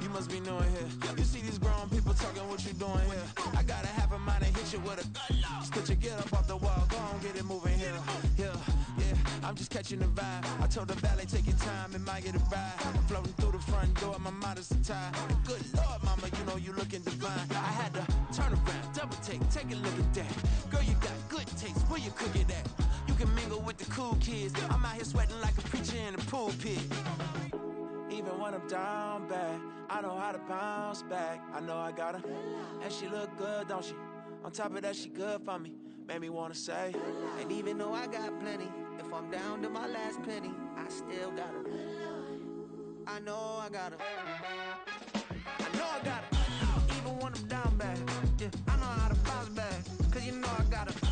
You must be new in here. You see these grown people talking, what you doing here? I got a half a mind to hit you with a Put your get up off the wall, go on, get it moving here. Yeah, I'm just catching the vibe. I told the valet, take your time, it might get a ride. Floating through the front door, my mind is tied. Good Lord, mama, you know you looking divine. I had to turn around, double take a look at that. Girl, you got good taste, where you cook it at? You can mingle with the cool kids. I'm out here sweating like a preacher in a pulpit. Even when I'm down bad, I know how to bounce back. I know I got her, and she look good, don't she? On top of that, she good for me. Made me wanna say, and even though I got plenty, if I'm down to my last penny, I still got her. I know I got her. I know I got her. Even when I'm down bad, yeah, I know how to bounce back. Cause you know I got her.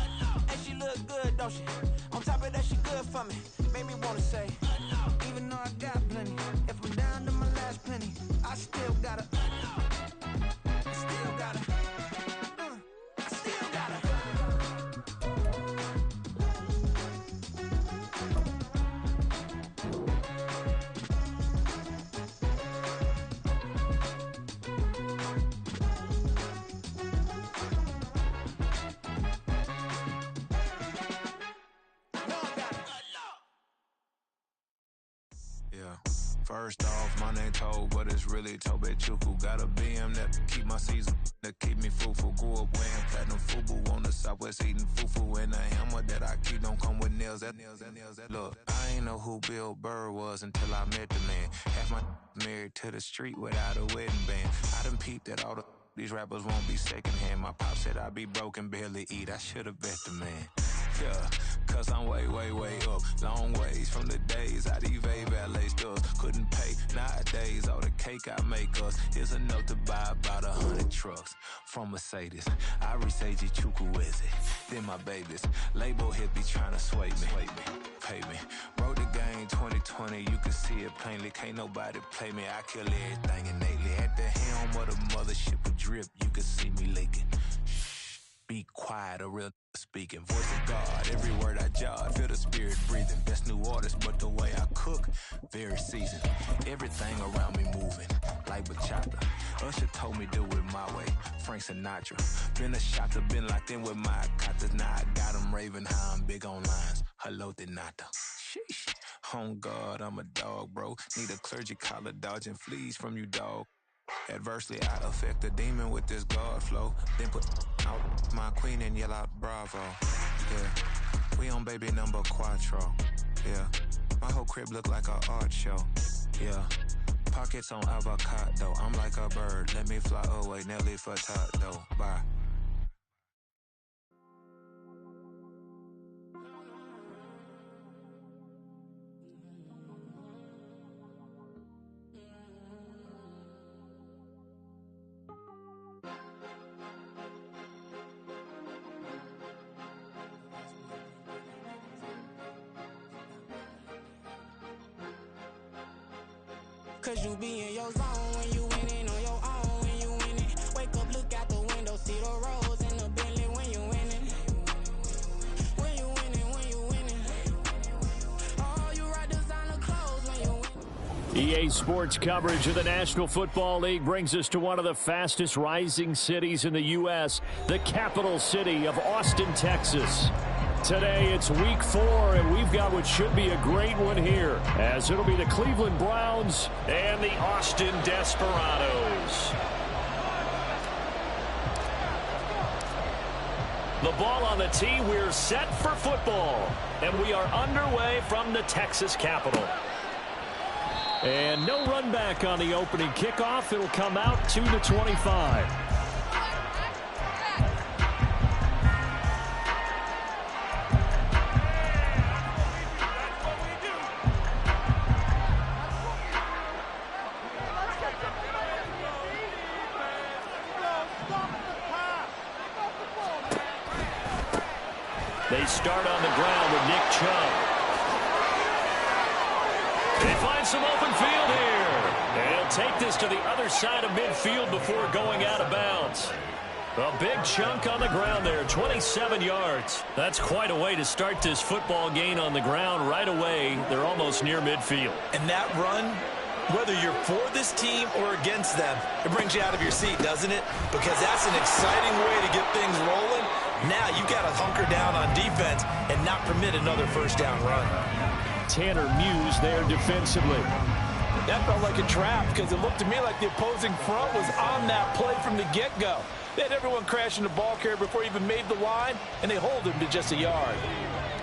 And she look good, don't she? On top of that, she good for me. Made me wanna say, even though I got plenty, if I'm down to my last penny, I still got her. I still got her. I still got her. First off, my name Toad, but it's really Tobe Chuku. Got a BM that keep my season, that keep me fruitful. Grew up wearing platinum FUBU on the Southwest eating fufu. And a hammer that I keep don't come with nails. Look, I ain't know who Bill Burr was until I met the man. Half my married to the street without a wedding band. I done peeped that all these rappers won't be secondhand. My pop said I'd be broken, barely eat. I should've bet the man. Yeah, cause I'm way up. Long ways from the days I evade valet stores. Couldn't pay nowadays. All the cake I make us is enough to buy about 100 trucks from Mercedes. I resage Chukwueze, then my babies. Label hit be trying to sway me. Pay me. Wrote the game 2020, you can see it plainly. Can't nobody play me. I kill everything innately. At the helm of the mothership with drip, you can see me leaking. Be quiet, a real speaking. Voice of God, every word I jot. Feel the spirit breathing. Best new artist, but the way I cook, very seasoned. Everything around me moving, like bachata. Usher told me do it my way. Frank Sinatra. Been a shotter, been locked in with my katas. Now I got them raving how I'm big on lines. Hello, Denata. Sheesh. On God, I'm a dog, bro. Need a clergy collar, dodging fleas from you, dog. Adversely, I affect the demon with this God flow. Then put out my queen and yell out bravo. Yeah, we on baby number quattro. Yeah, my whole crib look like an art show. Yeah, pockets on avocado. I'm like a bird, let me fly away. Nelly Furtado, bye. Cause you be in your zone when you winning on your own when you winning. Wake up, look out the window, see the rose in the Bentley when you winning. When you winning, when you winning. Oh, you ride designer clothes when you winning. EA Sports coverage of the National Football League brings us to one of the fastest rising cities in the U.S., the capital city of Austin, Texas. Today, it's week 4, and we've got what should be a great one here, as it'll be the Cleveland Browns and the Austin Desperados. The ball on the tee, we're set for football, and we are underway from the Texas Capitol. And no run back on the opening kickoff. It'll come out to the 25. They start on the ground with Nick Chubb. They find some open field here. And he'll take this to the other side of midfield before going out of bounds. A big chunk on the ground there, 27 yards. That's quite a way to start this football game on the ground right away. They're almost near midfield. And that run, whether you're for this team or against them, it brings you out of your seat, doesn't it? Because that's an exciting way to get things rolling. Now you got to hunker down on defense and not permit another first down run. Tanner Muse there defensively. That felt like a trap because it looked to me like the opposing front was on that play from the get-go. They had everyone crashing the ball carrier before he even made the line, and they hold him to just a yard.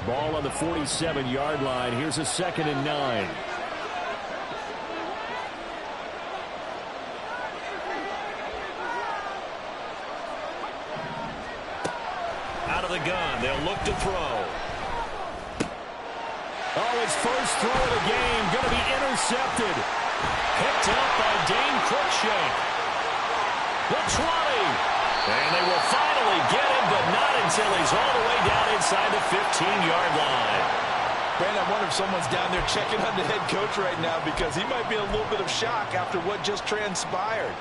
Ball on the 47-yard line. Here's a 2nd and 9. Out of the gun. They'll look to throw. Oh, his first throw of the game going to be intercepted. Picked up by Dane Cruikshank. The 20. And they will finally get him, but not until he's all the way down inside the 15-yard line. Brandon, I wonder if someone's down there checking on the head coach right now because he might be in a little bit of shock after what just transpired.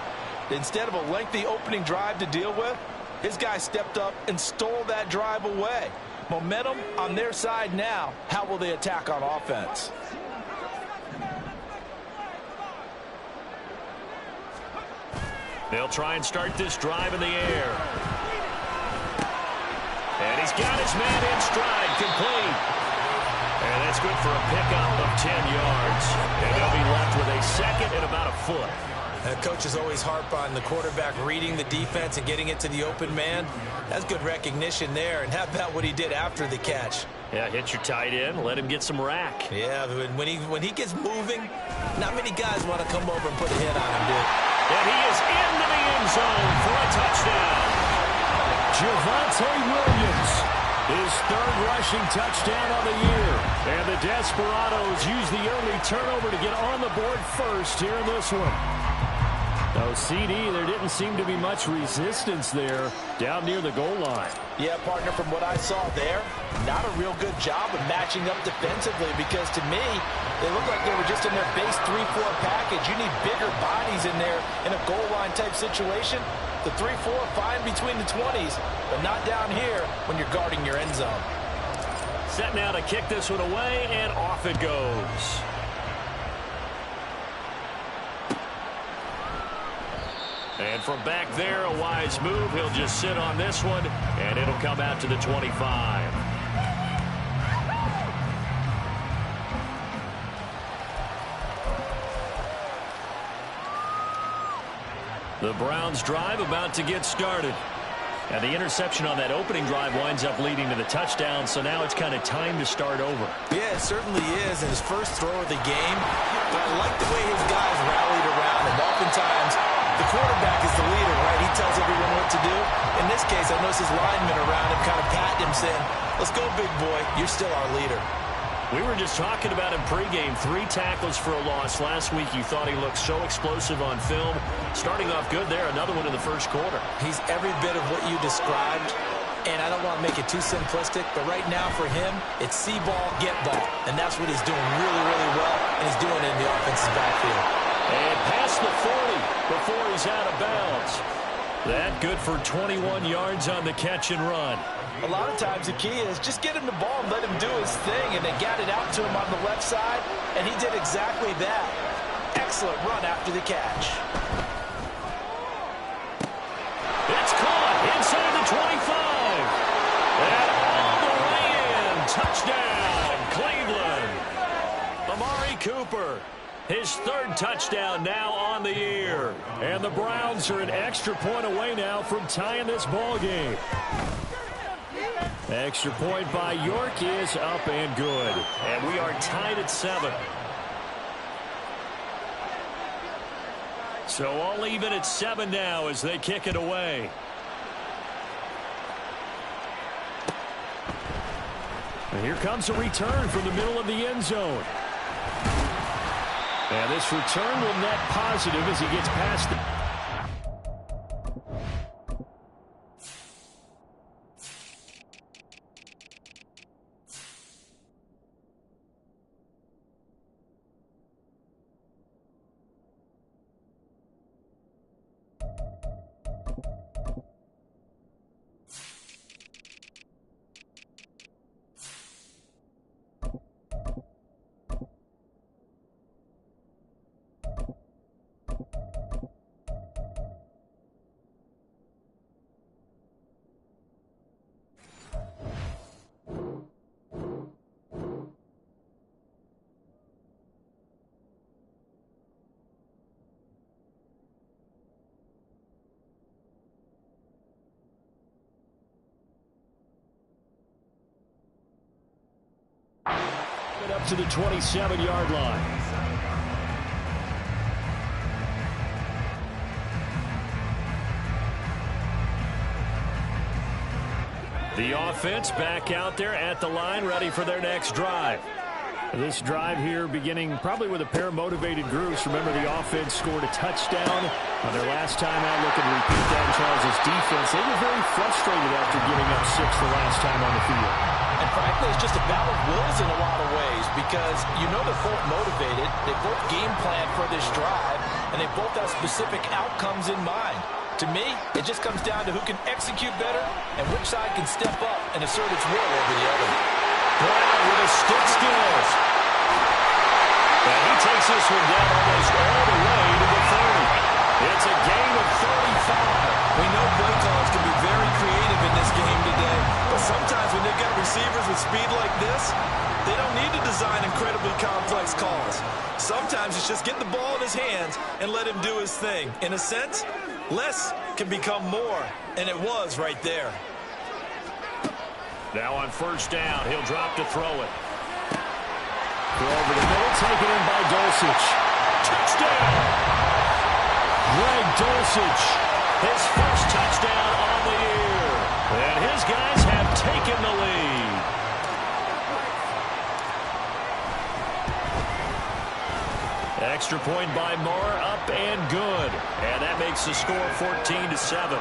Instead of a lengthy opening drive to deal with, his guy stepped up and stole that drive away. Momentum on their side now. How will they attack on offense? They'll try and start this drive in the air. And he's got his man in stride, complete. And that's good for a pickup of 10 yards. And they'll be left with a 2nd and about a foot. Coaches always harp on the quarterback reading the defense and getting it to the open man. That's good recognition there. And how about what he did after the catch? Yeah, hit your tight end, let him get some rack. Yeah, when he gets moving, not many guys want to come over and put a hit on him, dude. And he is into the end zone for a touchdown. Javonte Williams, his 3rd rushing touchdown of the year. And the Desperados use the early turnover to get on the board first here in this one. No, CD, there didn't seem to be much resistance there down near the goal line. Yeah, partner, from what I saw there, not a real good job of matching up defensively because to me, they look like they were just in their base 3-4 package. You need bigger bodies in there in a goal line type situation. The 3-4 fine between the 20s, but not down here when you're guarding your end zone. Set now to kick this one away, and off it goes. And from back there, a wise move. He'll just sit on this one, and it'll come out to the 25. The Browns drive about to get started. And the interception on that opening drive winds up leading to the touchdown, so now it's kind of time to start over. Yeah, it certainly is, and his first throw of the game. But I like the way his guys rallied around him. Oftentimes, the quarterback is the leader, right? He tells everyone what to do. In this case, I noticed his linemen around him kind of patting him, saying, let's go, big boy. You're still our leader. We were just talking about him pregame. 3 tackles for a loss last week. You thought he looked so explosive on film. Starting off good there. Another one in the first quarter. He's every bit of what you described. And I don't want to make it too simplistic, but right now for him, it's see ball, get ball. And that's what he's doing really, really well. And he's doing it in the offensive backfield. And past the 40 before he's out of bounds. That good for 21 yards on the catch and run. A lot of times the key is just get him the ball and let him do his thing, and they got it out to him on the left side, and he did exactly that. Excellent run after the catch. It's caught inside the 25. And all the way in. Touchdown, Cleveland. Amari Cooper. His 3rd touchdown now on the year. And the Browns are an extra point away now from tying this ball game. Extra point by York is up and good. And we are tied at 7. So all even at 7 now as they kick it away. And here comes a return from the middle of the end zone. And this return will net positive as he gets past the... up to the 27-yard line. The offense back out there at the line, ready for their next drive. This drive here beginning probably with a pair of motivated groups. Remember, the offense scored a touchdown on their last time out. Looking to repeat that in Charles' defense. They were very frustrated after giving up 6 the last time on the field. And frankly, it's just a battle of wills in a lot of ways because you know they're both motivated. They both game plan for this drive, and they both have specific outcomes in mind. To me, it just comes down to who can execute better and which side can step up and assert its will over the other. Brown with his stick skills. And he takes this one down almost all the way to the 30. It's a gain of 35. We know play calls can be very creative in this game today, but sometimes when they've got receivers with speed like this, they don't need to design incredibly complex calls. Sometimes it's just get the ball in his hands and let him do his thing. In a sense, less can become more, and it was right there. Now on first down, he'll drop to throw it. Throw over the middle, taken in by Dulcich. Touchdown! Greg Dulcich, his first touchdown on the year. And his guys have taken the lead. Extra point by Moore, up and good. And that makes the score 14-7.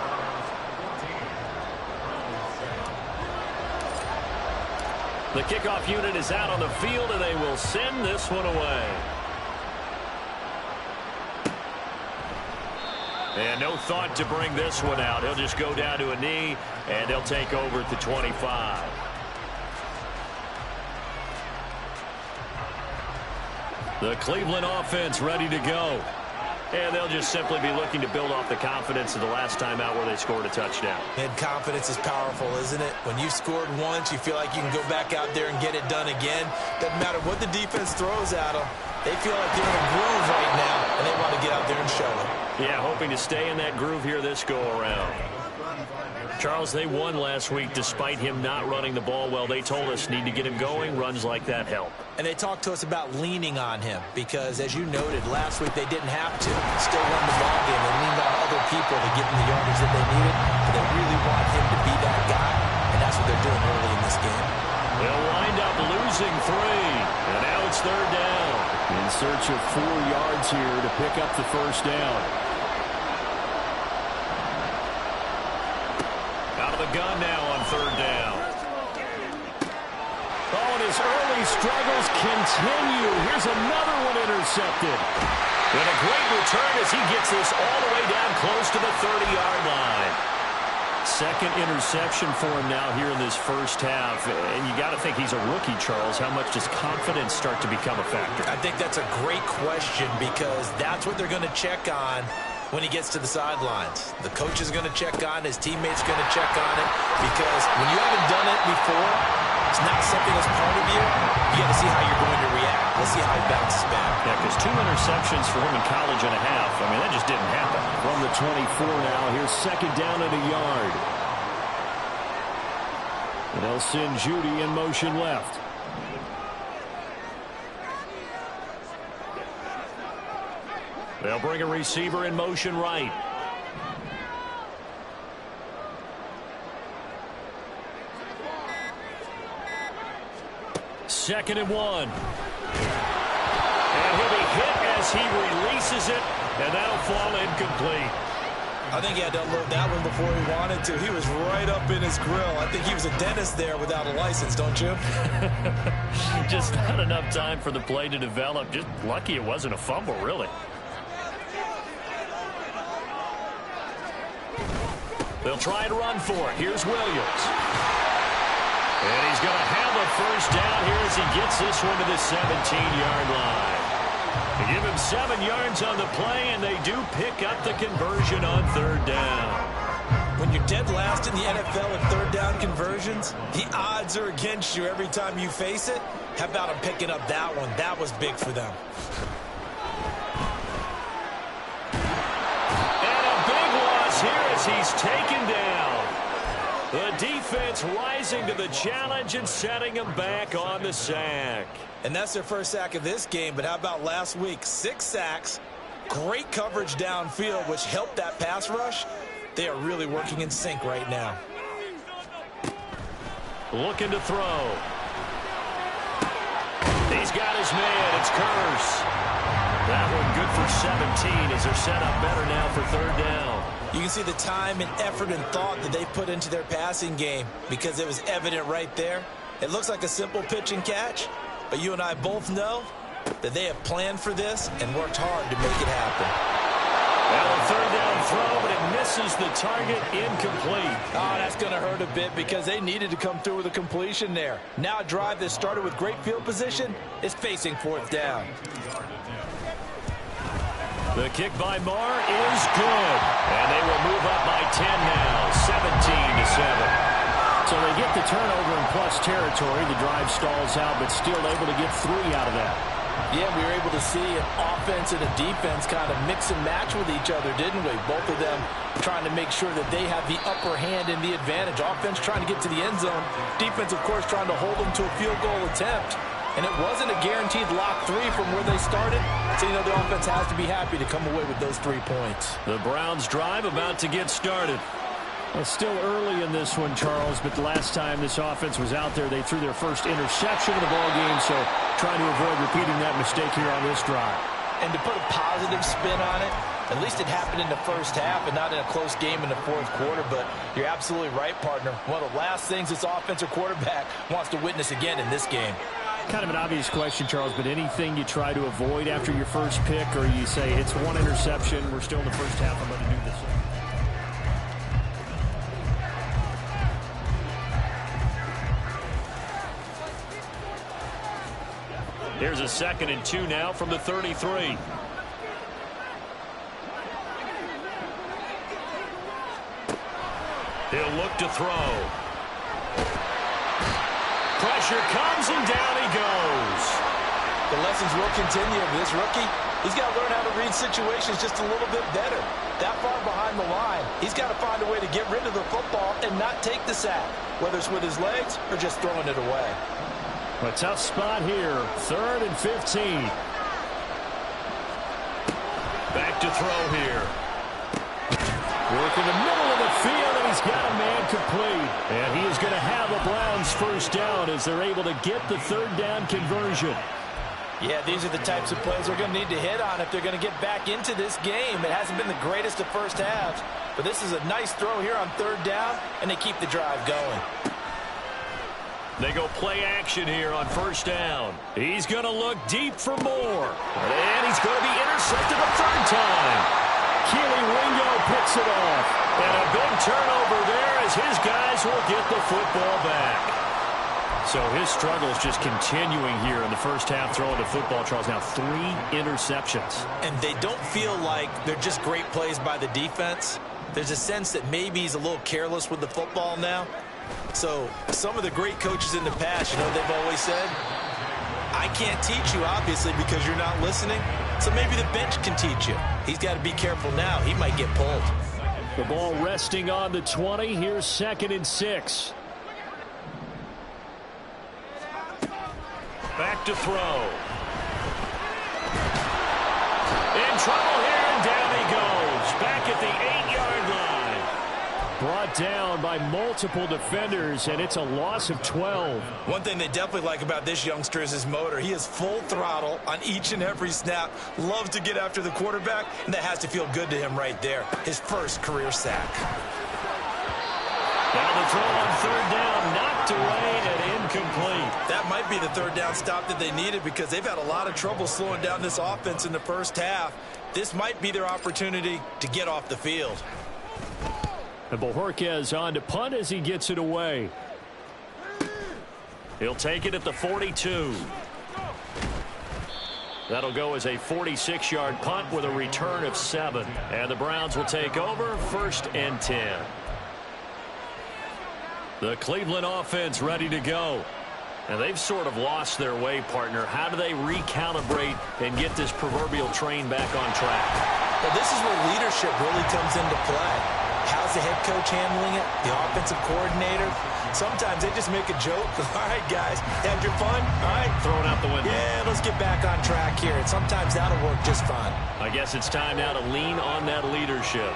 The kickoff unit is out on the field, and they will send this one away. And no thought to bring this one out. He'll just go down to a knee, and they'll take over at the 25. The Cleveland offense ready to go. And they'll just simply be looking to build off the confidence of the last time out where they scored a touchdown. And confidence is powerful, isn't it? When you've scored once, you feel like you can go back out there and get it done again. Doesn't matter what the defense throws at them. They feel like they're in a groove right now, and they want to get out there and show it. Yeah, hoping to stay in that groove here this go-around. Charles, they won last week despite him not running the ball well. They told us need to get him going. Runs like that help. And they talked to us about leaning on him because, as you noted, last week they didn't have to. Still won the ball game. They leaned on other people to get them the yardage that they needed. But they really want him to be that guy, and that's what they're doing early in this game. They'll wind up losing 3, and now it's third down. In search of 4 yards here to pick up the first down. Out of the gun now on third down. Oh, and his early struggles continue. Here's another one intercepted. And a great return as he gets this all the way down close to the 30-yard line. Second interception for him now here in this first half. And you got to think he's a rookie, Charles. How much does confidence start to become a factor? I think that's a great question because that's what they're going to check on when he gets to the sidelines. The coach is going to check on it. His teammates going to check on it because when you haven't done it before, it's not something that's part of you. You got to see how you're going to react. Let's see how he bounces back. Yeah, because 2 interceptions for him in college and a half. I mean, that just didn't happen. From the 24 now, here's second down at a yard. And they'll send Judy in motion left. They'll bring a receiver in motion right. Second and 1. And he'll be hit as he releases it, and that'll fall incomplete. I think he had to unload that one before he wanted to. He was right up in his grill. I think he was a dentist there without a license, don't you? Just not enough time for the play to develop. Just lucky it wasn't a fumble, really. They'll try and run for it. Here's Williams. And he's going to have a first down here as he gets this one to the 17-yard line. They give him 7 yards on the play, and they do pick up the conversion on third down. When you're dead last in the NFL at third down conversions, the odds are against you every time you face it. How about him picking up that one? That was big for them. And a big loss here as he's taken down. The defense rising to the challenge and setting them back on the sack. And that's their first sack of this game, but how about last week? 6 sacks, great coverage downfield, which helped that pass rush. They are really working in sync right now. Looking to throw. He's got his man. It's Curse. That one good for 17 as they're set up better now for 3rd down. You can see the time and effort and thought that they put into their passing game because it was evident right there. It looks like a simple pitch and catch, but you and I both know that they have planned for this and worked hard to make it happen. Well, a 3rd down throw, but it misses the target, incomplete. Oh, that's going to hurt a bit because they needed to come through with a completion there. Now a drive that started with great field position is facing 4th down. The kick by Marr is good. And they will move up by 10 now, 17-7. So they get the turnover in plus territory. The drive stalls out, but still able to get 3 out of that. Yeah, we were able to see an offense and a defense kind of mix and match with each other, didn't we? Both of them trying to make sure that they have the upper hand and the advantage. Offense trying to get to the end zone. Defense, of course, trying to hold them to a field goal attempt. And it wasn't a guaranteed lock 3 from where they started. So, you know, the offense has to be happy to come away with those 3 points. The Browns drive about to get started. Well, still early in this one, Charles, but the last time this offense was out there, they threw their first interception of the ball game, so trying to avoid repeating that mistake here on this drive. And to put a positive spin on it, at least it happened in the first half and not in a close game in the 4th quarter, but you're absolutely right, partner. One of the last things this offensive quarterback wants to witness again in this game. Kind of an obvious question, Charles, but anything you try to avoid after your first pick, or you say it's 1 interception, we're still in the first half, I'm going to do this. Here's a 2nd and 2 now from the 33. He'll look to throw. Pressure comes and down he goes. The lessons will continue of this rookie. He's got to learn how to read situations just a little bit better. That far behind the line, he's got to find a way to get rid of the football and not take the sack, whether it's with his legs or just throwing it away. A tough spot here. 3rd and 15. Back to throw here. Work in the middle of the field, and he's got a man complete. And he is going to have a Browns first down as they're able to get the 3rd down conversion. Yeah, these are the types of plays they're going to need to hit on if they're going to get back into this game. It hasn't been the greatest of first halves, but this is a nice throw here on 3rd down, and they keep the drive going. They go play action here on 1st down. He's going to look deep for more. And he's going to be intercepted a 3rd time. Keely Ringo picks it off. And a big turnover there as his guys will get the football back. So his struggle is just continuing here in the first half throwing the football, Charles. Now 3 interceptions. And they don't feel like they're just great plays by the defense. There's a sense that maybe he's a little careless with the football now. So some of the great coaches in the past, you know, they've always said, I can't teach you, obviously, because you're not listening. So maybe the bench can teach you. He's got to be careful now. He might get pulled. The ball resting on the 20. Here's 2nd and 6. Back to throw. In trouble here, and down he goes. Back at the 8-yard line. Brought down by multiple defenders, and it's a loss of 12. One thing they definitely like about this youngster is his motor. He is full throttle on each and every snap. Loves to get after the quarterback, and that has to feel good to him right there. His first career sack. Now the throw on 3rd down, knocked away and incomplete. That might be the 3rd down stop that they needed because they've had a lot of trouble slowing down this offense in the first half. This might be their opportunity to get off the field. And Bojorquez on to punt as he gets it away. He'll take it at the 42. That'll go as a 46-yard punt with a return of 7. And the Browns will take over 1st and 10. The Cleveland offense ready to go. And they've sort of lost their way, partner. How do they recalibrate and get this proverbial train back on track? Well, this is where leadership really comes into play. How how's the head coach handling it? The offensive coordinator? Sometimes they just make a joke. All right, guys, had your fun? All right. Throw it out the window. Yeah, let's get back on track here. And sometimes that'll work just fine. I guess it's time now to lean on that leadership.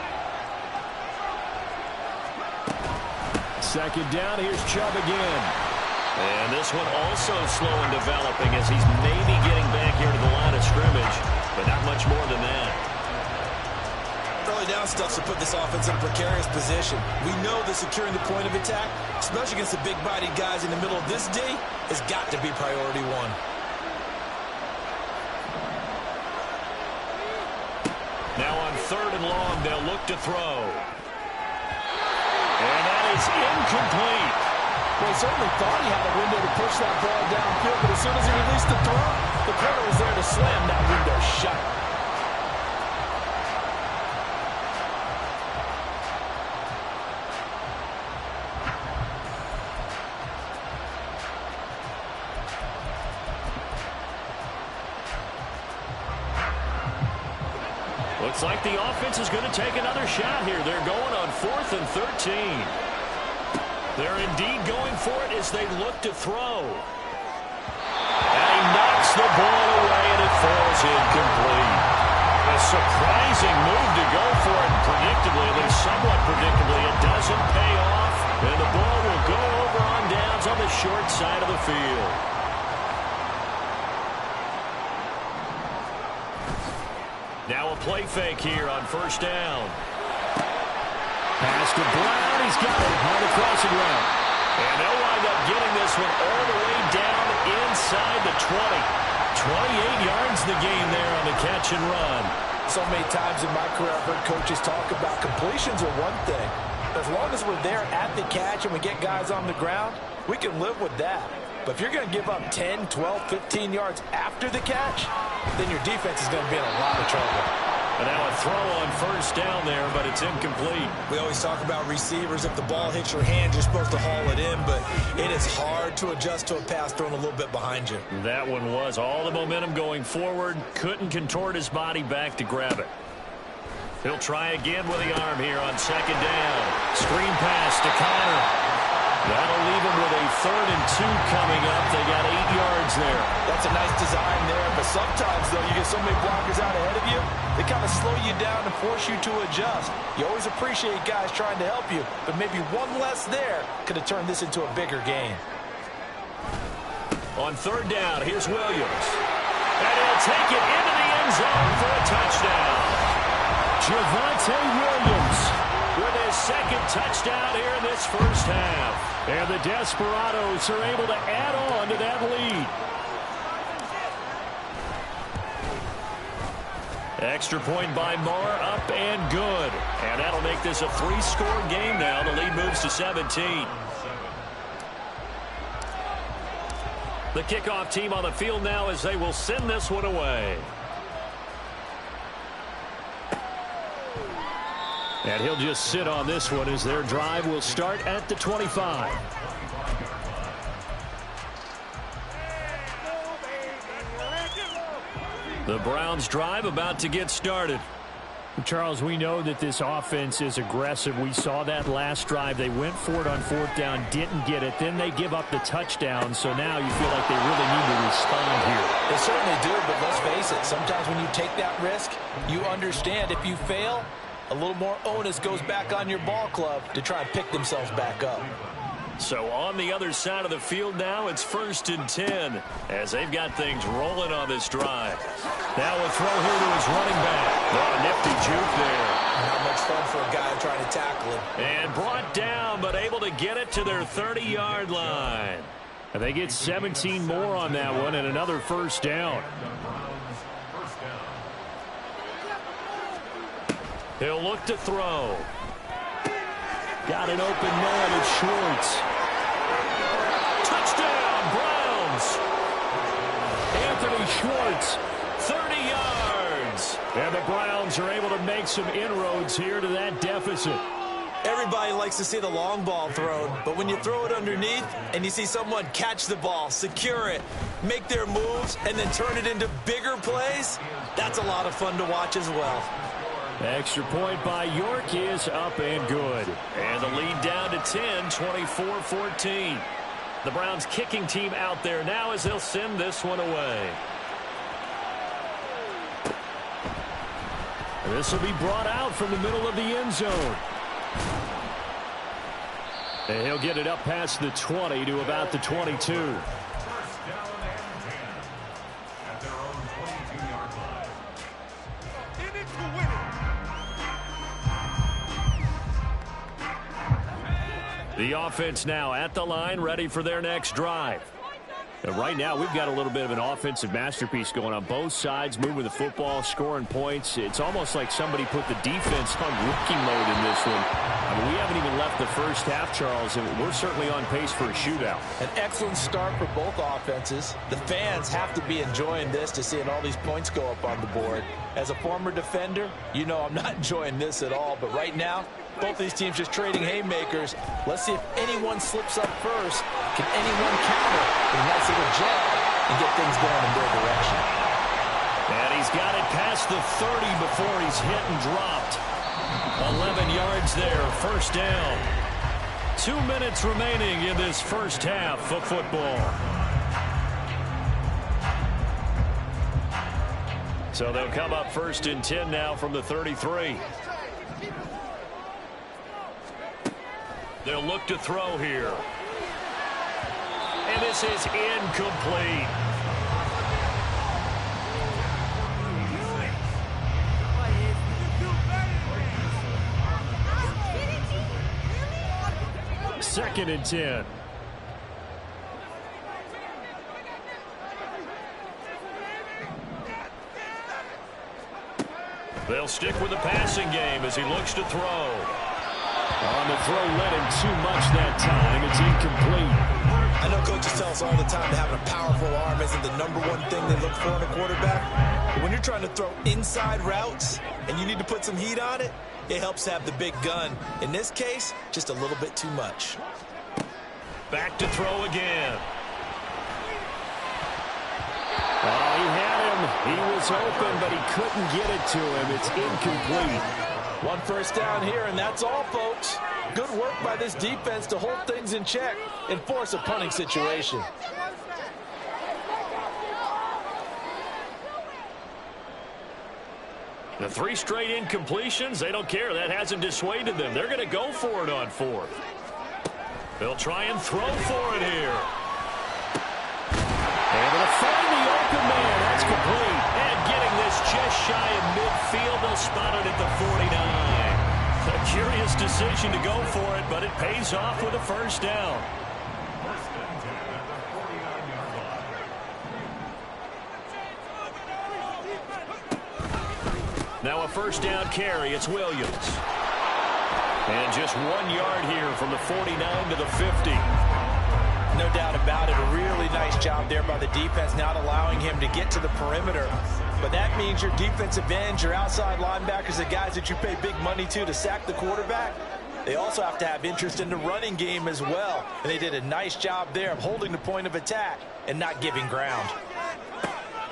Second down, here's Chubb again. And this one also slow in developing as he's maybe getting back here to the line of scrimmage, but not much more than that. Early down stuff to put this offense in a precarious position. We know that securing the point of attack, especially against the big-bodied guys in the middle of this D, has got to be priority one. Now on 3rd and long, they'll look to throw. And that is incomplete. Well, he certainly thought he had a window to push that ball downfield, but as soon as he released the throw, the corner was there to slam that window shut. Looks like the offense is going to take another shot here. They're going on 4th and 13. They're indeed going for it as they look to throw. And he knocks the ball away, and it falls incomplete. A surprising move to go for it. Predictably, at least somewhat predictably, it doesn't pay off. And the ball will go over on downs on the short side of the field. Now a play fake here on 1st down. Pass to Brown. He's got it on the crossing route. And they'll wind up getting this one all the way down inside the 20. 28 yards the game there on the catch and run. So many times in my career I've heard coaches talk about completions are one thing. As long as we're there at the catch and we get guys on the ground, we can live with that. But if you're going to give up 10, 12, 15 yards after the catch, then your defense is going to be in a lot of trouble. And now a throw on 1st down there, but it's incomplete. We always talk about receivers. If the ball hits your hand, you're supposed to haul it in, but it is hard to adjust to a pass thrown a little bit behind you. That one was all the momentum going forward. Couldn't contort his body back to grab it. He'll try again with the arm here on 2nd down. Screen pass to Connor. That'll leave him with a 3rd and 2 coming up. They got 8 yards there. That's a nice design there, but sometimes, though, you get so many blockers out ahead of you, they kind of slow you down and force you to adjust. You always appreciate guys trying to help you, but maybe one less there could have turned this into a bigger game. On 3rd down, here's Williams. And he'll take it into the end zone for a touchdown. Javonte Williams with his 2nd touchdown here in this 1st half. And the Desperados are able to add on to that lead. Extra point by Marr, up and good. And that'll make this a 3-score game now. The lead moves to 17. The kickoff team on the field now as they will send this one away. And he'll just sit on this one as their drive will start at the 25. The Browns drive about to get started. Charles, we know that this offense is aggressive. We saw that last drive. They went for it on 4th down, didn't get it. Then they give up the touchdown. So now you feel like they really need to respond here. They certainly do, but let's face it. Sometimes when you take that risk, you understand if you fail, a little more onus goes back on your ball club to try and pick themselves back up. So on the other side of the field now, it's 1st and 10 as they've got things rolling on this drive. Now a throw here to his running back. Oh, a nifty juke there. Not much fun for a guy trying to tackle him. And brought down, but able to get it to their 30-yard line. And they get 17 more on that one and another 1st down. He'll look to throw. Got an open man. It's Schwartz. Touchdown, Browns. Anthony Schwartz. 30 yards. And the Browns are able to make some inroads here to that deficit. Everybody likes to see the long ball thrown, but when you throw it underneath and you see someone catch the ball, secure it, make their moves, and then turn it into bigger plays, that's a lot of fun to watch as well. Extra point by York is up and good. And the lead down to 10, 24-14. The Browns kicking team out there now as they'll send this one away. This will be brought out from the middle of the end zone. And he'll get it up past the 20 to about the 22. The offense now at the line, ready for their next drive. And right now, we've got a little bit of an offensive masterpiece going on both sides, moving the football, scoring points. It's almost like somebody put the defense on rookie mode in this one. I mean, we haven't even left the first half, Charles, and we're certainly on pace for a shootout. An excellent start for both offenses. The fans have to be enjoying this to seeing all these points go up on the board. As a former defender, you know I'm not enjoying this at all, but right now, both these teams just trading haymakers. Let's see if anyone slips up first. Can anyone counter with a nice little jab and get things going in their direction? And he's got it past the 30 before he's hit and dropped. 11 yards there, first down. 2 minutes remaining in this first half of football. So they'll come up first and 10 now from the 33. They'll look to throw here. And this is incomplete. Second and 10. They'll stick with the passing game as he looks to throw. On the throw, led him too much that time. It's incomplete. I know coaches tell us all the time that having a powerful arm isn't the number one thing they look for in a quarterback. But when you're trying to throw inside routes and you need to put some heat on it, it helps have the big gun. In this case, just a little bit too much. Back to throw again. Oh, he had him. He was open, but he couldn't get it to him. It's incomplete. One first down here, and that's all, folks. Good work by this defense to hold things in check and force a punting situation. The 3 straight incompletions, they don't care. That hasn't dissuaded them. They're going to go for it on 4th. They'll try and throw for it here. Able to find the open man. That's complete. And getting this just shy of midfield. They'll spot it at the 49. A curious decision to go for it, but it pays off with a first down. Now a first down carry. It's Williams. And just 1 yard here from the 49 to the 50. No doubt about it. A really nice job there by the defense, not allowing him to get to the perimeter. But that means your defensive ends, your outside linebackers, the guys that you pay big money to sack the quarterback, they also have to have interest in the running game as well. And they did a nice job there of holding the point of attack and not giving ground.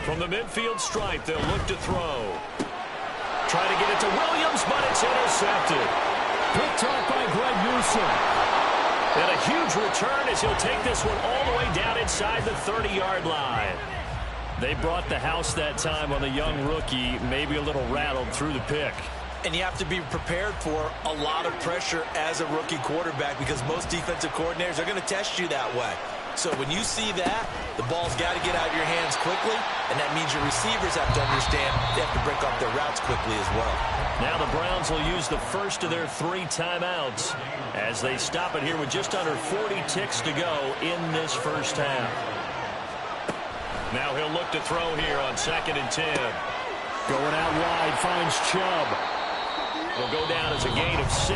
From the midfield stripe, they'll look to throw. Try to get it to Williams, but it's intercepted. Picked off by Greg Newsom. And a huge return as he'll take this one all the way down inside the 30-yard line. They brought the house that time on the young rookie, maybe a little rattled through the pick. And you have to be prepared for a lot of pressure as a rookie quarterback because most defensive coordinators are going to test you that way. So when you see that, the ball's got to get out of your hands quickly, and that means your receivers have to understand they have to break off their routes quickly as well. Now the Browns will use the first of their 3 timeouts as they stop it here with just under 40 ticks to go in this first half. Now he'll look to throw here on 2nd and 10. Going out wide, finds Chubb. Will go down as a gain of 6,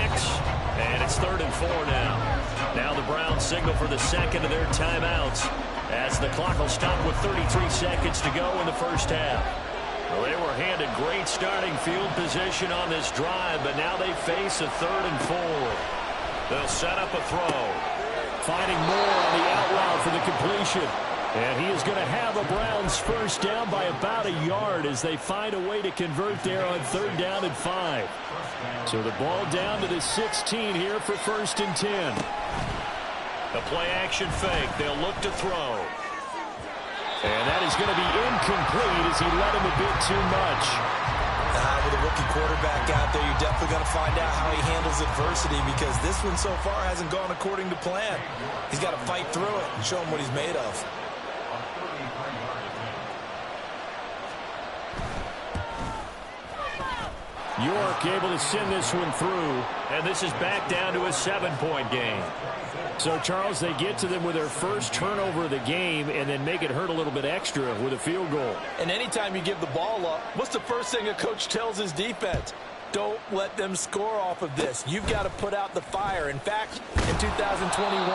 and it's 3rd and 4 now. Now the Browns signal for the second of their timeouts as the clock will stop with 33 seconds to go in the first half. Well, they were handed great starting field position on this drive, but now they face a 3rd and 4. They'll set up a throw. Finding more on the out route for the completion. And he is going to have a Browns first down by about a yard as they find a way to convert there on 3rd down and 5. So the ball down to the 16 here for 1st and 10. The play action fake. They'll look to throw. And that is going to be incomplete as he led him a bit too much. With a rookie quarterback out there, you're definitely going to find out how he handles adversity, because this one so far hasn't gone according to plan. He's got to fight through it and show him what he's made of. York able to send this one through, and this is back down to a 7-point game. So, Charles, they get to them with their first turnover of the game and then make it hurt a little bit extra with a field goal. And anytime you give the ball up, what's the first thing a coach tells his defense? Don't let them score off of this. You've got to put out the fire. In fact, in 2021,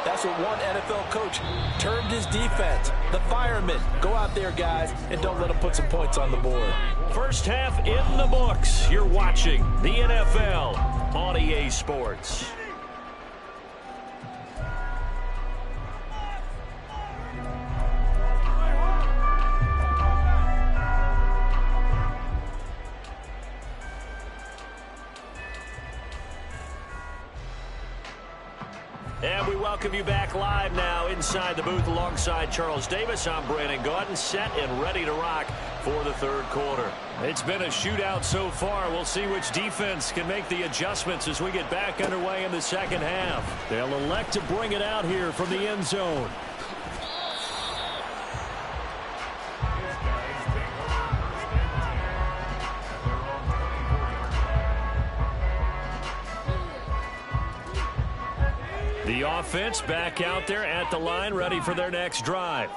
that's what one NFL coach termed his defense. The firemen. Go out there, guys, and don't let them put some points on the board. First half in the books. You're watching the NFL on EA Sports. And we welcome you back live now inside the booth alongside Charles Davis. I'm Brandon Gaudin, set and ready to rock for the 3rd quarter. It's been a shootout so far. We'll see which defense can make the adjustments as we get back underway in the 2nd half. They'll elect to bring it out here from the end zone. The offense back out there at the line, ready for their next drive.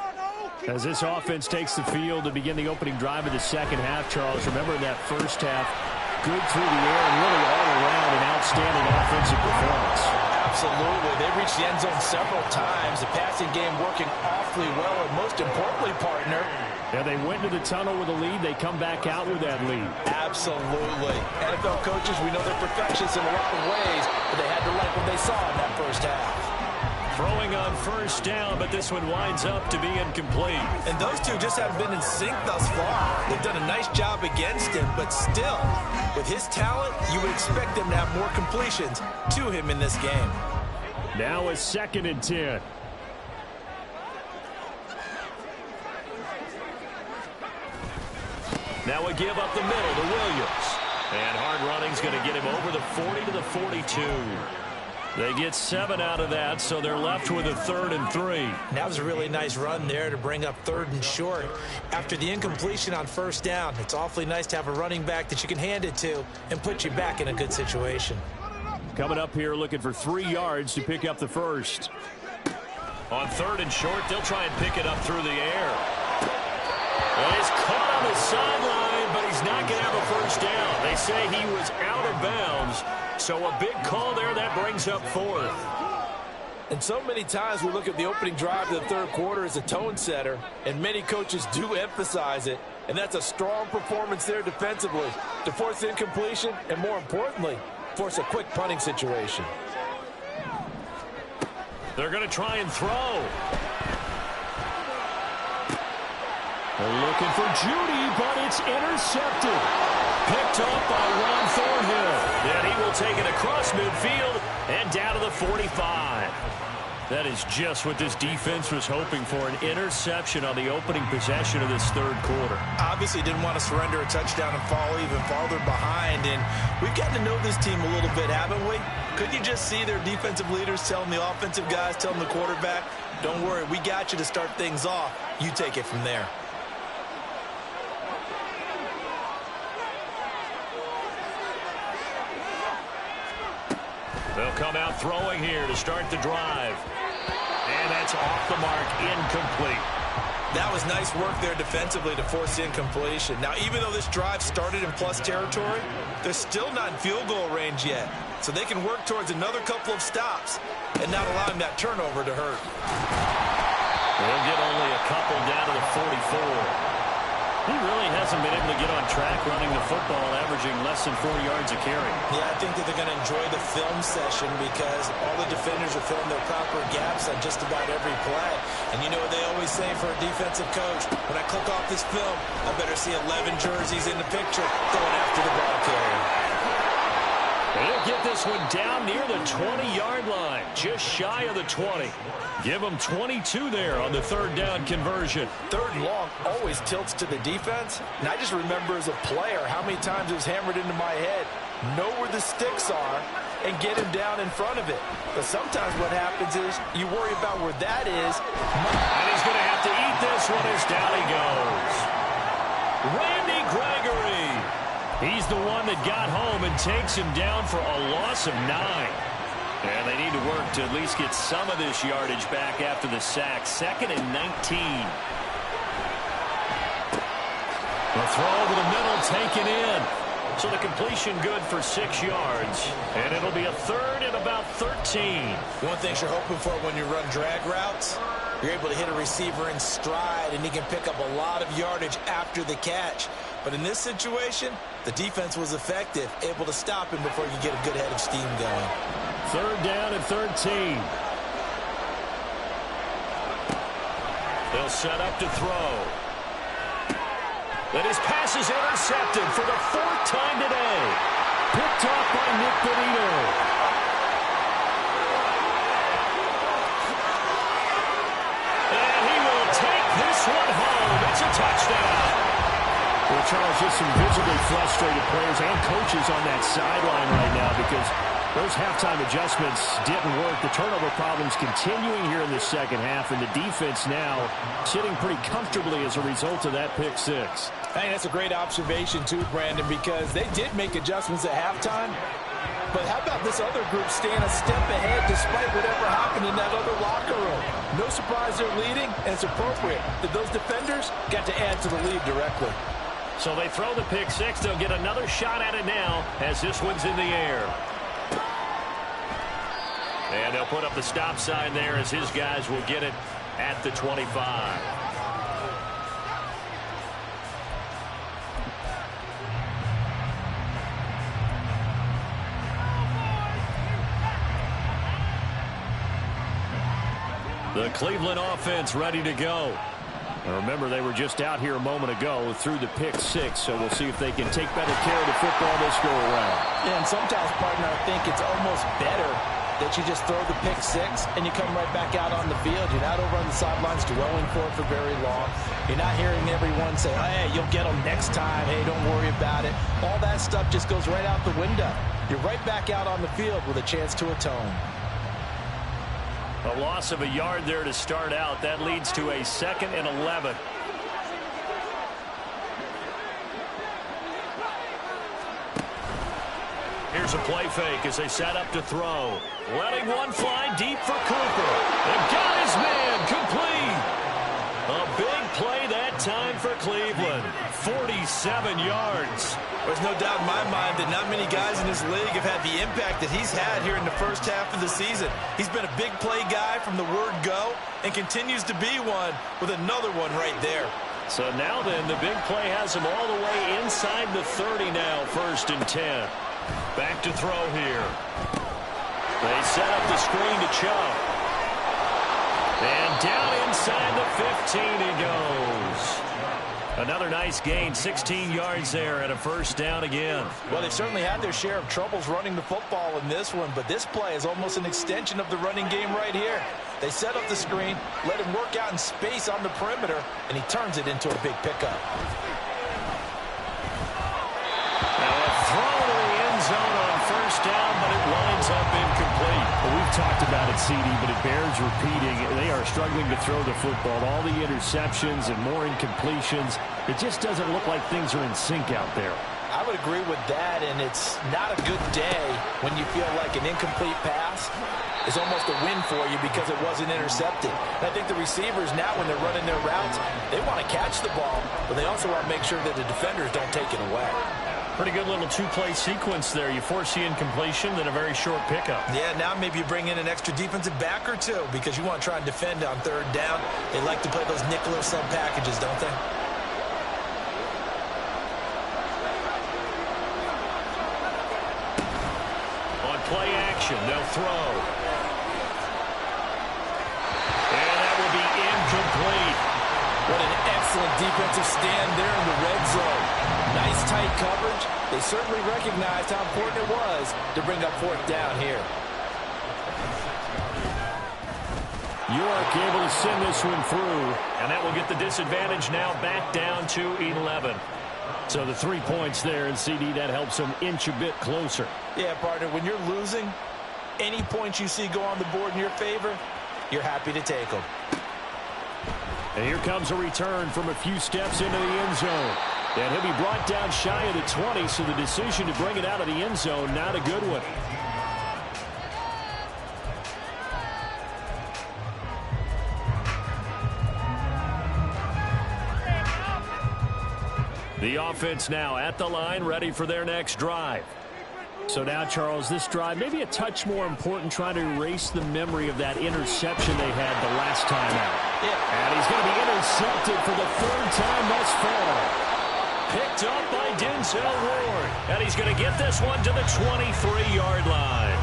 As this offense takes the field to begin the opening drive of the 2nd half, Charles, remember in that first half, good through the air and really all around an outstanding offensive performance. Absolutely. They reached the end zone several times. The passing game working awfully well, and most importantly, partner, yeah, they went to the tunnel with a lead. They come back out with that lead. Absolutely. NFL coaches, we know they're perfectionists in a lot of ways, but they had to like what they saw in that first half. Throwing on 1st down, but this one winds up to be incomplete. And those two just haven't been in sync thus far. They've done a nice job against him, but still, with his talent, you would expect them to have more completions to him in this game. Now a 2nd and 10. Now a give up the middle to Williams. And hard running's going to get him over the 40 to the 42. They get 7 out of that, so they're left with a 3rd and 3. That was a really nice run there to bring up 3rd and short. After the incompletion on 1st down, it's awfully nice to have a running back that you can hand it to and put you back in a good situation. Coming up here looking for 3 yards to pick up the first. On 3rd and short, they'll try and pick it up through the air. And he's caught on the sideline, but he's not going to have a first down. They say he was out of bounds, so a big call there that brings up 4th. And so many times we look at the opening drive of the 3rd quarter as a tone setter, and many coaches do emphasize it, and that's a strong performance there defensively to force incompletion and, more importantly, force a quick punting situation. They're going to try and throw. They're looking for Judy, but it's intercepted. Picked off by Ron Thornhill. And he will take it across midfield and down to the 45. That is just what this defense was hoping for, an interception on the opening possession of this 3rd quarter. Obviously didn't want to surrender a touchdown and fall even farther behind. And we've gotten to know this team a little bit, haven't we? Couldn't you just see their defensive leaders telling the offensive guys, telling the quarterback, don't worry, we got you to start things off. You take it from there. They'll come out throwing here to start the drive. And that's off the mark, incomplete. That was nice work there defensively to force incompletion. Now, even though this drive started in plus territory, they're still not in field goal range yet. So they can work towards another couple of stops and not allowing that turnover to hurt. They'll get only a couple down to the 44. He really hasn't been able to get on track running the football, averaging less than 4 yards a carry. Yeah, I think that they're going to enjoy the film session because all the defenders are filling their proper gaps on just about every play. And you know what they always say for a defensive coach? When I click off this film, I better see 11 jerseys in the picture going after the ball carrier. They'll get this one down near the 20-yard line, just shy of the 20. Give them 22 there on the third down conversion. Third and long always tilts to the defense. And I just remember as a player how many times it was hammered into my head. Know where the sticks are and get him down in front of it. But sometimes what happens is you worry about where that is. And he's going to have to eat this one as down he goes. Randy Gregory. He's the one that got home and takes him down for a loss of 9. And they need to work to at least get some of this yardage back after the sack. 2nd and 19. The throw over the middle taken in. So the completion good for 6 yards. And it'll be a 3rd and about 13. One thing you're hoping for when you run drag routes, you're able to hit a receiver in stride and he can pick up a lot of yardage after the catch. But in this situation, the defense was effective, able to stop him before you get a good head of steam going. 3rd down and 13. They'll set up to throw. And his pass is intercepted for the 4th time today. Picked off by Nick Benito. And he will take this one home. It's a touchdown. Well, Charles, just some visibly frustrated players and coaches on that sideline right now because those halftime adjustments didn't work. The turnover problems continuing here in the second half, and the defense now sitting pretty comfortably as a result of that pick 6. I think that's a great observation, too, Brandon, because they did make adjustments at halftime. But how about this other group staying a step ahead despite whatever happened in that other locker room? No surprise they're leading, and it's appropriate that those defenders got to add to the lead directly. So they throw the pick 6. They'll get another shot at it now as this one's in the air. And they'll put up the stop sign there as his guys will get it at the 25. The Cleveland offense ready to go. Now remember, they were just out here a moment ago through the pick 6, so we'll see if they can take better care of the football this go around. Yeah, and sometimes, partner, I think it's almost better that you just throw the pick 6 and you come right back out on the field. You're not over on the sidelines dwelling for it for very long. You're not hearing everyone say, hey, you'll get them next time. Hey, don't worry about it. All that stuff just goes right out the window. You're right back out on the field with a chance to atone. A loss of a yard there to start out. That leads to a 2nd and 11. Here's a play fake as they set up to throw. Letting one fly deep for Cooper. And got his man complete. A big play that time for Cleveland. 47 yards. There's no doubt in my mind that not many guys in this league have had the impact that he's had here in the first half of the season. He's been a big play guy from the word go and continues to be one with another one right there. So now then, the big play has him all the way inside the 30 now, 1st and 10. Back to throw here. They set up the screen to Chubb. And down inside the 15 he goes. Another nice gain, 16 yards there and a 1st down again. Well, they've certainly had their share of troubles running the football in this one, but this play is almost an extension of the running game right here. They set up the screen, let him work out in space on the perimeter, and he turns it into a big pickup. Now a throw to the end zone on 1st down, but it winds up incomplete. Well, we've talked about it, CD, but it bears repeating. They are struggling to throw the football. All the interceptions and more incompletions. It just doesn't look like things are in sync out there. I would agree with that, and it's not a good day when you feel like an incomplete pass is almost a win for you because it wasn't intercepted. And I think the receivers now, when they're running their routes, they want to catch the ball, but they also want to make sure that the defenders don't take it away. Pretty good little 2-play sequence there. You force the incompletion, then a very short pickup. Yeah, now maybe you bring in an extra defensive back or two because you want to try and defend on 3rd down. They like to play those nickel or sub packages, don't they? action. They'll throw. And that will be incomplete. What an excellent defensive stand there in the red zone. Nice tight coverage. They certainly recognized how important it was to bring up fourth down here. York able to send this one through, and that will get the disadvantage now back down to 11. So the 3 points there, and CD, that helps them inch a bit closer. Yeah, partner, when you're losing, any points you see go on the board in your favor, you're happy to take them. And here comes a return from a few steps into the end zone. And he'll be brought down shy of the 20, so the decision to bring it out of the end zone, not a good one. The offense now at the line, ready for their next drive. So now, Charles, this drive maybe a touch more important, trying to erase the memory of that interception they had the last time out. Yeah. And he's going to be intercepted for the third time thus far. Picked up by Denzel Ward. And he's going to get this one to the 23-yard line.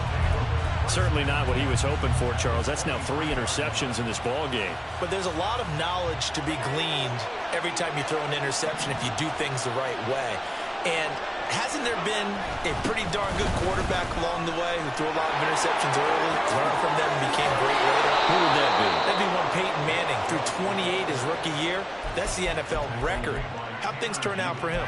Certainly not what he was hoping for, Charles. That's now 3 interceptions in this ball game. But there's a lot of knowledge to be gleaned every time you throw an interception if you do things the right way. And hasn't there been a pretty darn good quarterback along the way who threw a lot of interceptions early, learned from them, and became great later? Who would that be? That'd be one Peyton Manning. Threw 28 his rookie year. That's the NFL record. How'd things turn out for him?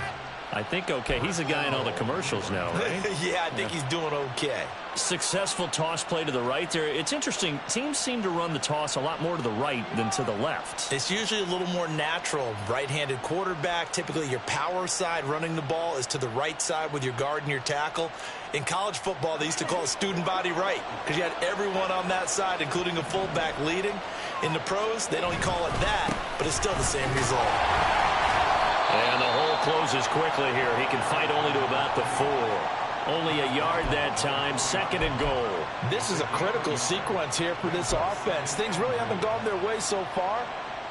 I think okay. He's a guy in all the commercials now, right? Yeah, I think he's doing okay. Successful toss play to the right there. It's interesting. Teams seem to run the toss a lot more to the right than to the left. It's usually a little more natural. Right-handed quarterback, typically your power side running the ball is to the right side with your guard and your tackle. In college football, they used to call it student body right because you had everyone on that side, including a fullback leading. In the pros, they don't call it that, but it's still the same result. And the hole closes quickly here. He can fight only to about the 4. Only a yard that time, 2nd and goal. This is a critical sequence here for this offense. Things really haven't gone their way so far.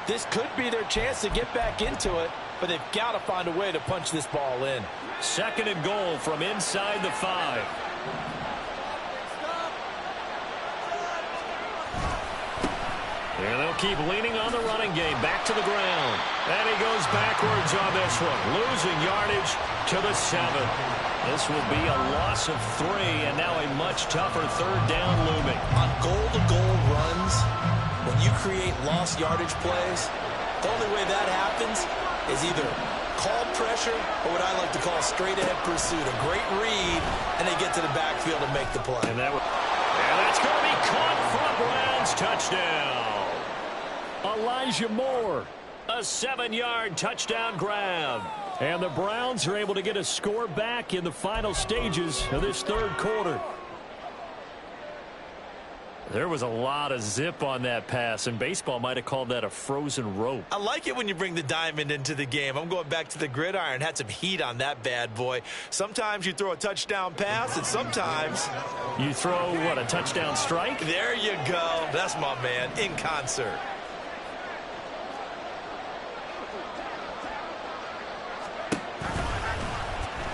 This could be their chance to get back into it, but they've got to find a way to punch this ball in. 2nd and goal from inside the 5. And they'll keep leaning on the running game. Back to the ground. And he goes backwards on this one. Losing yardage to the 7. This will be a loss of 3, and now a much tougher 3rd down looming. On goal-to-goal runs, when you create lost yardage plays, the only way that happens is either called pressure or what I like to call straight-ahead pursuit. A great read, and they get to the backfield and make the play. And that's going to be caught for a Browns touchdown. Elijah Moore, a 7-yard touchdown grab. And the Browns are able to get a score back in the final stages of this 3rd quarter. There was a lot of zip on that pass, and baseball might have called that a frozen rope. I like it when you bring the diamond into the game. I'm going back to the gridiron. Had some heat on that bad boy. Sometimes you throw a touchdown pass, and sometimes you throw, what, a touchdown strike? There you go. That's my man, in concert.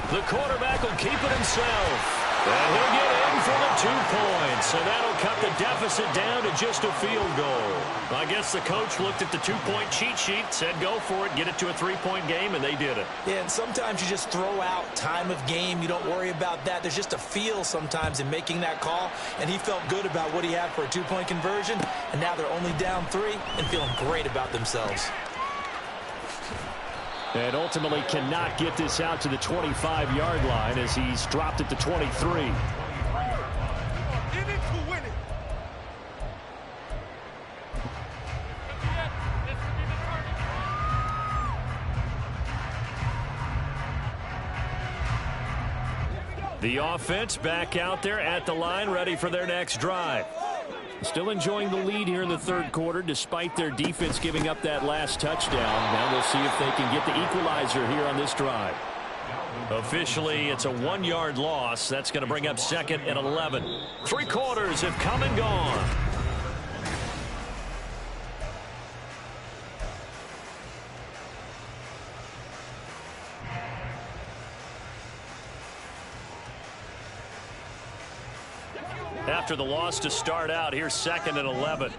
The quarterback will keep it himself. And he'll get in for the 2 points. And that'll cut the deficit down to just a field goal. I guess the coach looked at the 2-point cheat sheet, said go for it, get it to a 3-point game, and they did it. Yeah, and sometimes you just throw out time of game. You don't worry about that. There's just a feel sometimes in making that call. And he felt good about what he had for a 2-point conversion. And now they're only down 3 and feeling great about themselves. And ultimately cannot get this out to the 25-yard line as he's dropped it to 23. The offense back out there at the line, ready for their next drive. Still enjoying the lead here in the 3rd quarter, despite their defense giving up that last touchdown. Now we'll see if they can get the equalizer here on this drive. Officially, it's a 1-yard loss. That's going to bring up 2nd and 11. 3 quarters have come and gone. after the loss to start out. Here's 2nd and 11.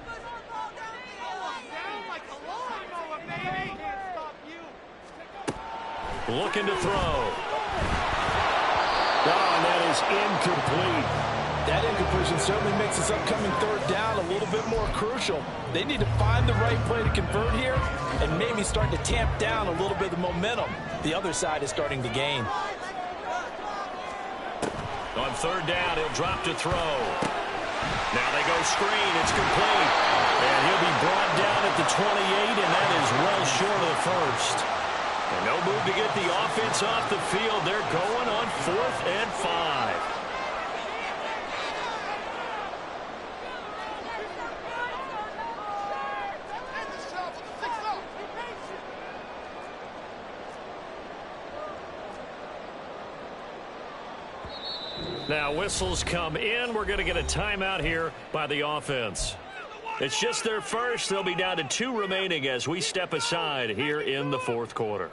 Looking to throw. Oh, and that is incomplete. That incompletion certainly makes this upcoming 3rd down a little bit more crucial. They need to find the right play to convert here and maybe start to tamp down a little bit of the momentum the other side is starting to gain. On 3rd down, he'll drop to throw. Now they go screen. It's complete. And he'll be brought down at the 28, and that is well short of the first. And no move to get the offense off the field. They're going on 4th and 5. Now whistles come in. We're going to get a timeout here by the offense. It's just their first. They'll be down to 2 remaining as we step aside here in the 4th quarter.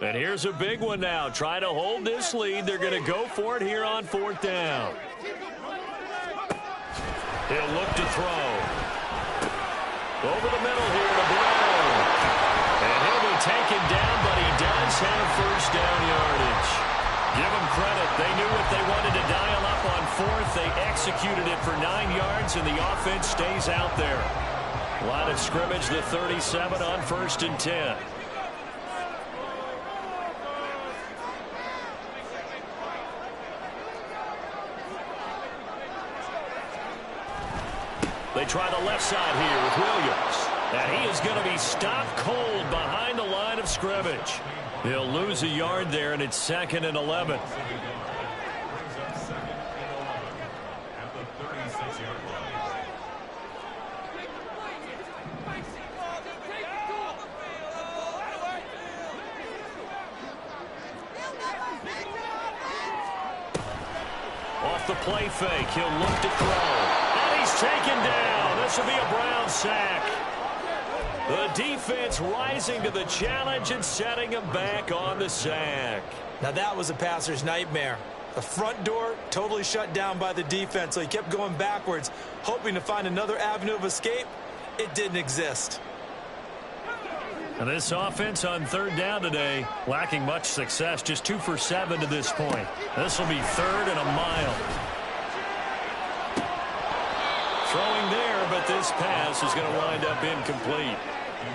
And here's a big one now. Try to hold this lead. They're going to go for it here on 4th down. He'll look to throw. Over the middle here to Brown. And he'll be taken down, but he does have first down yardage. Give them credit. They knew what they wanted to dial up on 4th. They executed it for 9 yards, and the offense stays out there. Line of scrimmage, the 37 on 1st and 10. They try the left side here with Williams. And he is going to be stopped cold behind the line of scrimmage. He'll lose a yard there, and it's 2nd and 11. Off the play fake, he'll look to throw. Taken down. This will be a Brown sack. The defense rising to the challenge and setting him back on the sack. Now that was a passer's nightmare. The front door totally shut down by the defense, so he kept going backwards, hoping to find another avenue of escape. It didn't exist. And this offense on 3rd down today, lacking much success, just 2 for 7 to this point. This will be 3rd and a mile. Throwing there, but this pass is going to wind up incomplete.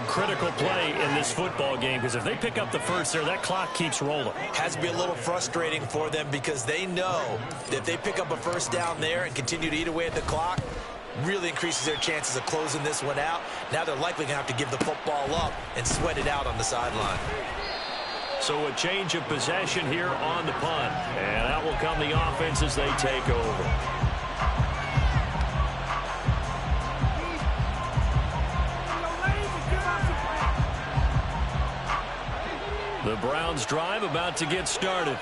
Critical play in this football game, because if they pick up the first there, that clock keeps rolling. Has to be a little frustrating for them because they know that if they pick up a first down there and continue to eat away at the clock, really increases their chances of closing this one out. Now they're likely going to have to give the football up and sweat it out on the sideline. So a change of possession here on the punt. And out will come the offense as they take over. The Browns drive about to get started.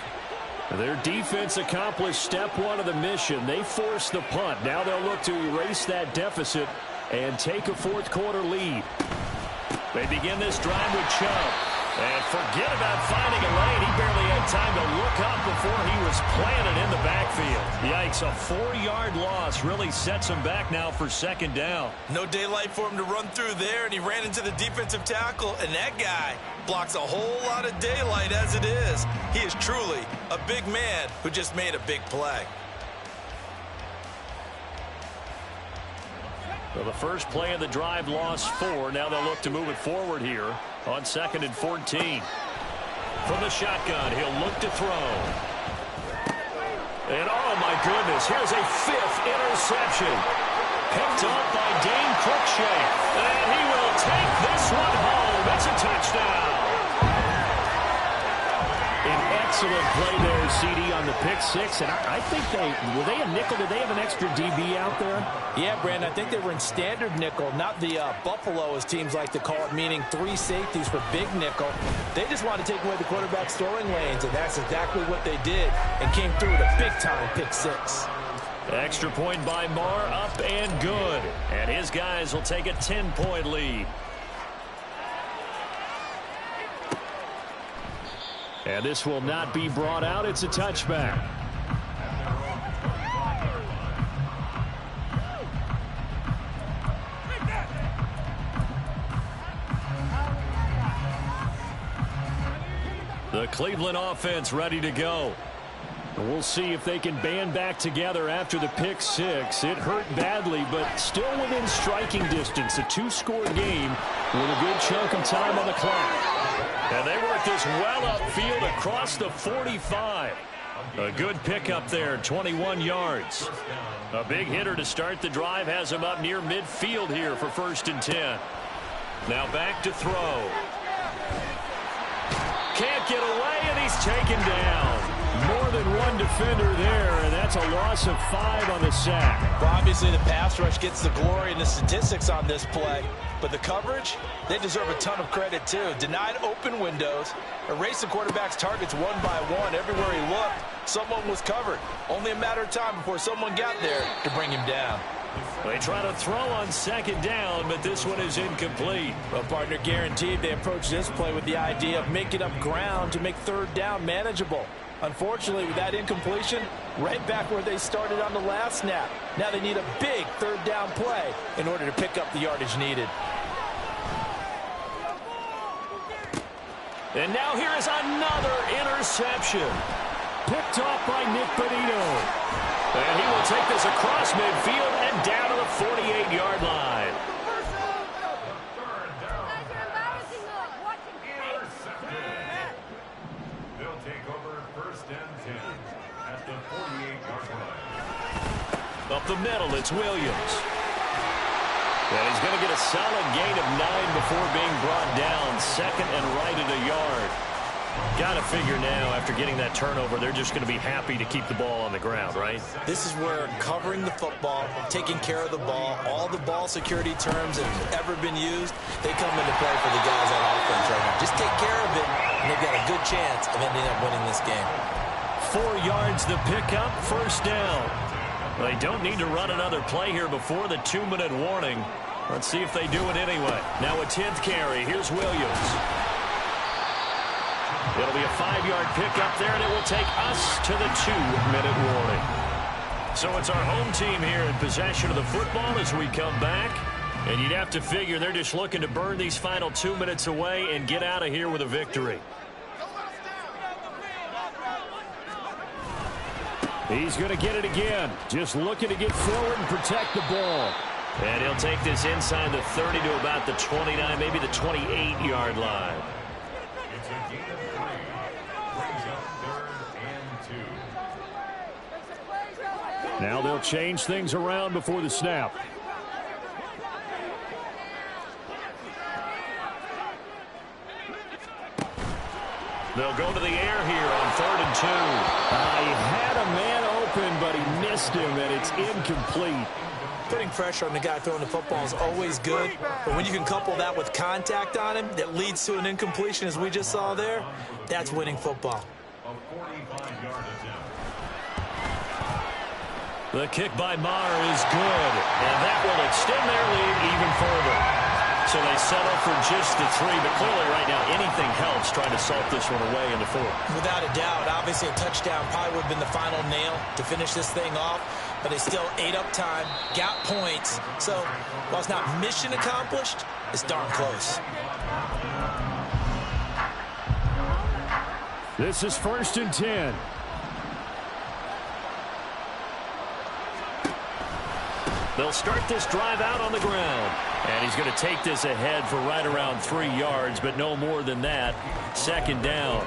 Their defense accomplished step 1 of the mission. They forced the punt. Now they'll look to erase that deficit and take a 4th quarter lead. They begin this drive with Chubb. And forget about finding a lane. He barely had time to look up before he was planted in the backfield. Yikes, a 4-yard loss really sets him back now for 2nd down. No daylight for him to run through there, and he ran into the defensive tackle, and that guy blocks a whole lot of daylight as it is. He is truly a big man who just made a big play. Well, the first play of the drive lost 4. Now they'll look to move it forward here on 2nd and 14. From the shotgun, he'll look to throw. And oh my goodness, here's a 5th interception. Picked up by Dane Cruikshank. And he will take this one home. It's a touchdown. An excellent play there, CD, on the pick 6. And I think were they a nickel? Did they have an extra DB out there? Yeah, Brandon, I think they were in standard nickel, not the Buffalo, as teams like to call it, meaning 3 safeties for big nickel. They just wanted to take away the quarterback's throwing lanes, and that's exactly what they did and came through with a big-time pick 6. Extra point by Marr, up and good. And his guys will take a 10-point lead. And this will not be brought out. It's a touchback. The Cleveland offense ready to go. We'll see if they can band back together after the pick six. It hurt badly, but still within striking distance. A two-score game with a good chunk of time on the clock. And they work this well upfield across the 45. A good pickup there, 21 yards. A big hitter to start the drive has him up near midfield here for 1st and 10. Now back to throw. Can't get away, and he's taken down. More than one defender there, and that's a loss of 5 on the sack. Well, obviously the pass rush gets the glory and the statistics on this play, but the coverage, they deserve a ton of credit too. Denied open windows, erased the quarterback's targets one by one. Everywhere he looked, someone was covered. Only a matter of time before someone got there to bring him down. They try to throw on 2nd down, but this one is incomplete. Well, partner, guaranteed they approach this play with the idea of making up ground to make 3rd down manageable. Unfortunately, with that incompletion, right back where they started on the last snap. Now they need a big 3rd down play in order to pick up the yardage needed. And now here is another interception. Picked off by Nick Bonito. And he will take this across midfield and down to the 48-yard line. They'll take over 1st and 10 at the 48-yard line. Up the middle, it's Williams. And he's going to get a solid gain of 9 before being brought down. 2nd and right at a yard. Got to figure now, after getting that turnover, they're just going to be happy to keep the ball on the ground, right? This is where covering the football, taking care of the ball, all the ball security terms that have ever been used, they come into play for the guys on offense right now. Just take care of it, and they've got a good chance of ending up winning this game. 4 yards the pickup, 1st down. They don't need to run another play here before the 2-minute warning. Let's see if they do it anyway. Now a 10th carry. Here's Williams. It'll be a 5-yard pickup there, and it will take us to the 2-minute warning. So it's our home team here in possession of the football as we come back. And you'd have to figure they're just looking to burn these final 2 minutes away and get out of here with a victory. He's going to get it again. Just looking to get forward and protect the ball. And he'll take this inside the 30 to about the 29, maybe the 28-yard line. It's a gain of 3. Brings up 3rd and 2. Now they'll change things around before the snap. They'll go to the air here on 3rd and 2. He had a man open, but he missed him, and it's incomplete. Putting pressure on the guy throwing the football is always good, but when you can couple that with contact on him that leads to an incompletion, as we just saw there, that's winning football. A 45-yard attempt. The kick by Marr is good, and that will extend their lead even further. So they settle for just the 3, but clearly right now anything helps trying to salt this one away in the 4th. Without a doubt, obviously a touchdown probably would have been the final nail to finish this thing off, but they still ate up time, got points. So while it's not mission accomplished, it's darn close. This is 1st and 10. They'll start this drive out on the ground. And he's going to take this ahead for right around 3 yards, but no more than that. 2nd down.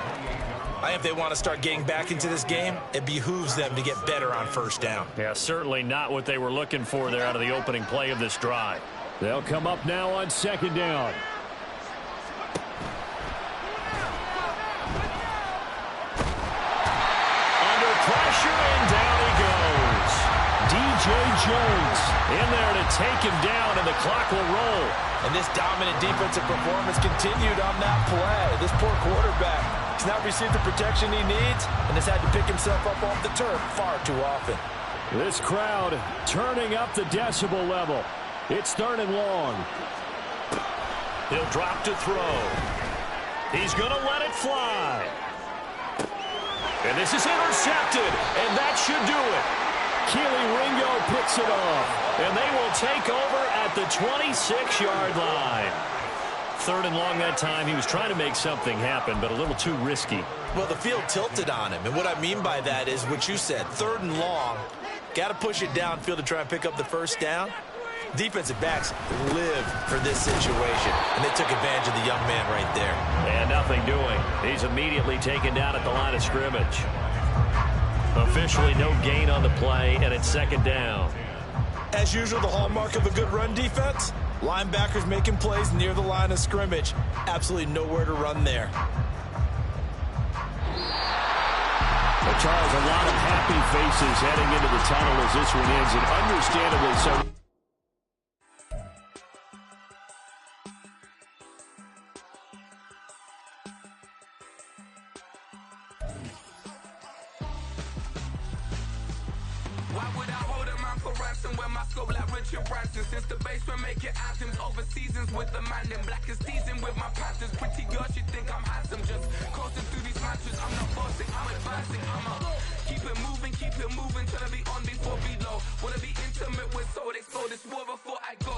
I think if they want to start getting back into this game, it behooves them to get better on 1st down. Yeah, certainly not what they were looking for there out of the opening play of this drive. They'll come up now on 2nd down. Under pressure, and down he goes. DJ Jones in there to take him down, and the clock will roll. And this dominant defensive performance continued on that play. This poor quarterback has not received the protection he needs and has had to pick himself up off the turf far too often. This crowd turning up the decibel level. It's 3rd and long. He'll drop to throw. He's going to let it fly. And this is intercepted, and that should do it. Keely Ringo picks it off. And they will take over at the 26-yard line. 3rd and long that time. He was trying to make something happen, but a little too risky. Well, the field tilted on him, and what I mean by that is what you said, 3rd and long. Got to push it downfield to try and pick up the first down. Defensive backs live for this situation, and they took advantage of the young man right there. And nothing doing. He's immediately taken down at the line of scrimmage. Officially no gain on the play, and it's 2nd down. As usual, the hallmark of a good run defense, linebackers making plays near the line of scrimmage. Absolutely nowhere to run there. Well, Charles, a lot of happy faces heading into the tunnel as this one ends, and understandably so. Why would I hold a man for ransom when my scope like Richard Branson? Since the basement making anthems over seasons with the man in black is teasing with my Panthers. Pretty girl, she think I'm handsome. Just coasting through these matches. I'm not bossing, I'm advancing. I'ma keep it moving till I be on before below. Wanna be intimate with soul, explode this war before I go.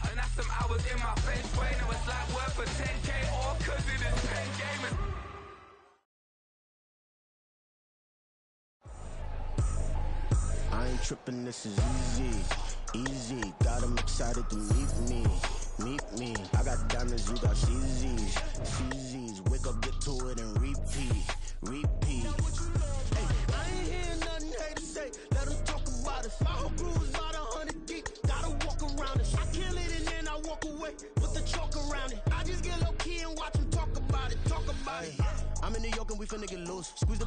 And that's some hours in my face. Way now it's like work for 10K all cause it is 10 gamers. I ain't tripping, this is easy, got them excited to meet me, I got diamonds, you got CZs, wake up, get to it and repeat, hey, I ain't hearing nothing hate to say, let them talk about us, my whole crew is about 100 deep, gotta walk around it, I kill it and then I walk away, with the chalk around it, I just get low key and watch them talk about it, I'm in New York and we finna get loose, squeeze the